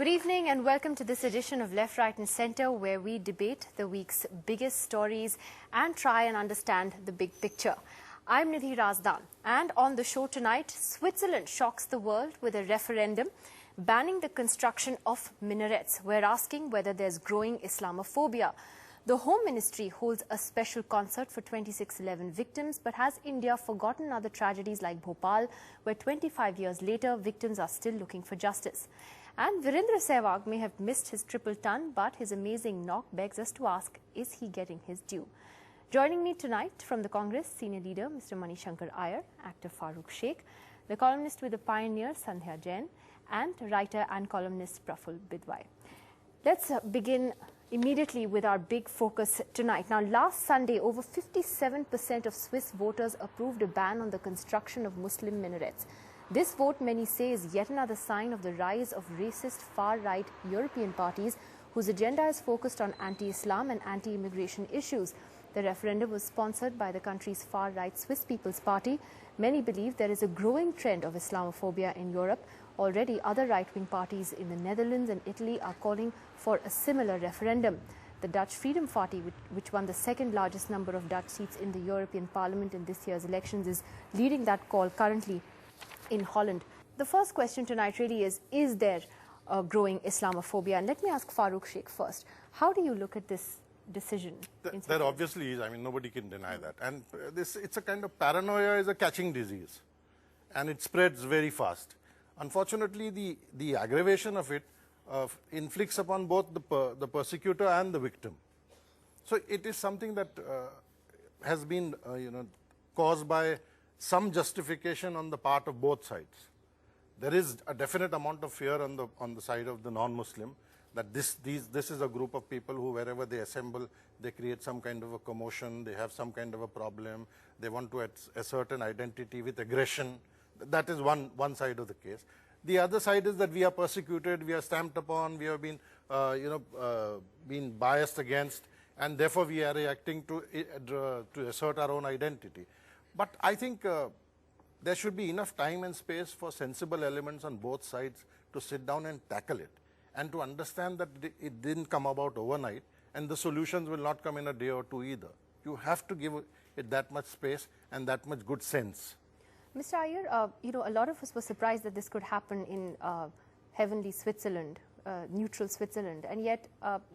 Good evening and welcome to this edition of Left, Right and Centre, where we debate the week's biggest stories and try and understand the big picture. I'm Nidhi Razdan, and on the show tonight, Switzerland shocks the world with a referendum banning the construction of minarets. We're asking whether there's growing Islamophobia. The Home Ministry holds a special concert for 2611 victims, but has India forgotten other tragedies like Bhopal, where 25 years later, victims are still looking for justice? And Virendra Sehwag may have missed his triple ton, but his amazing knock begs us to ask, is he getting his due? Joining me tonight from the Congress, senior leader Mr. Manishankar Iyer, actor Farooq Sheikh, the columnist with the Pioneer Sandhya Jain, and writer and columnist Praful Bidwai. Let's begin immediately with our big focus tonight. Now, last Sunday, over 57% of Swiss voters approved a ban on the construction of Muslim minarets. This vote, many say, is yet another sign of the rise of racist far-right European parties whose agenda is focused on anti-Islam and anti-immigration issues. The referendum was sponsored by the country's far-right Swiss People's Party. Many believe there is a growing trend of Islamophobia in Europe. Already, other right-wing parties in the Netherlands and Italy are calling for a similar referendum. The Dutch Freedom Party, which won the second largest number of Dutch seats in the European Parliament in this year's elections, is leading that call currently in Holland. The first question tonight really is there a growing Islamophobia? And let me ask Farooq Sheikh first. How do you look at this decision? There obviously is. I mean, nobody can deny that. And it's a kind of paranoia is a catching disease. And it spreads very fast. Unfortunately, the aggravation of it inflicts upon both the persecutor and the victim. So it is something that has been caused by some justification on the part of both sides. There is a definite amount of fear on the side of the non-Muslim that this is a group of people who, wherever they assemble, they create some kind of a commotion, they have some kind of a problem, they want to assert an identity with aggression. That is one side of the case. The other side is that we are persecuted, we are stamped upon, we have been been biased against, and therefore we are reacting to assert our own identity. But I think there should be enough time and space for sensible elements on both sides to sit down and tackle it, and to understand that it didn't come about overnight, and the solutions will not come in a day or two either. You have to give it that much space and that much good sense. Mr. Iyer, a lot of us were surprised that this could happen in heavenly Switzerland, neutral Switzerland, and yet,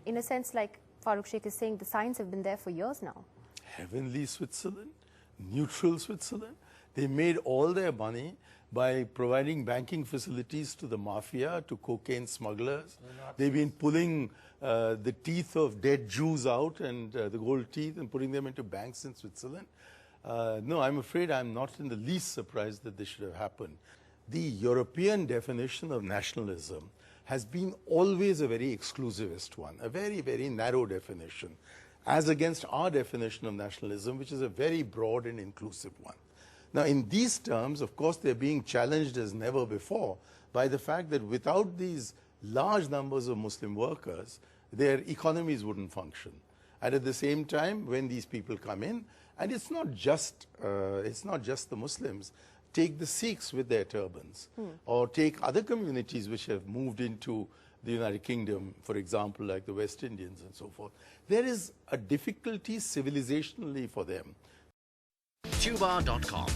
in a sense, like Farooq Sheikh is saying, the signs have been there for years now. Heavenly Switzerland? Neutral Switzerland? They made all their money by providing banking facilities to the mafia, to cocaine smugglers. They've been pulling the teeth of dead Jews out, and the gold teeth, and putting them into banks in Switzerland. No, I'm afraid I'm not in the least surprised that this should have happened. The European definition of nationalism has been always a very exclusivist one, a very, very narrow definition, as against our definition of nationalism, which is a very broad and inclusive one. Now, in these terms, of course, they're being challenged as never before by the fact that without these large numbers of Muslim workers, their economies wouldn't function. And at the same time, when these people come in, and it's not just the Muslims, take the Sikhs with their turbans, or take other communities which have moved into the United Kingdom, for example, like the West Indians and so forth. There is a difficulty civilizationally for them. Tuba.com,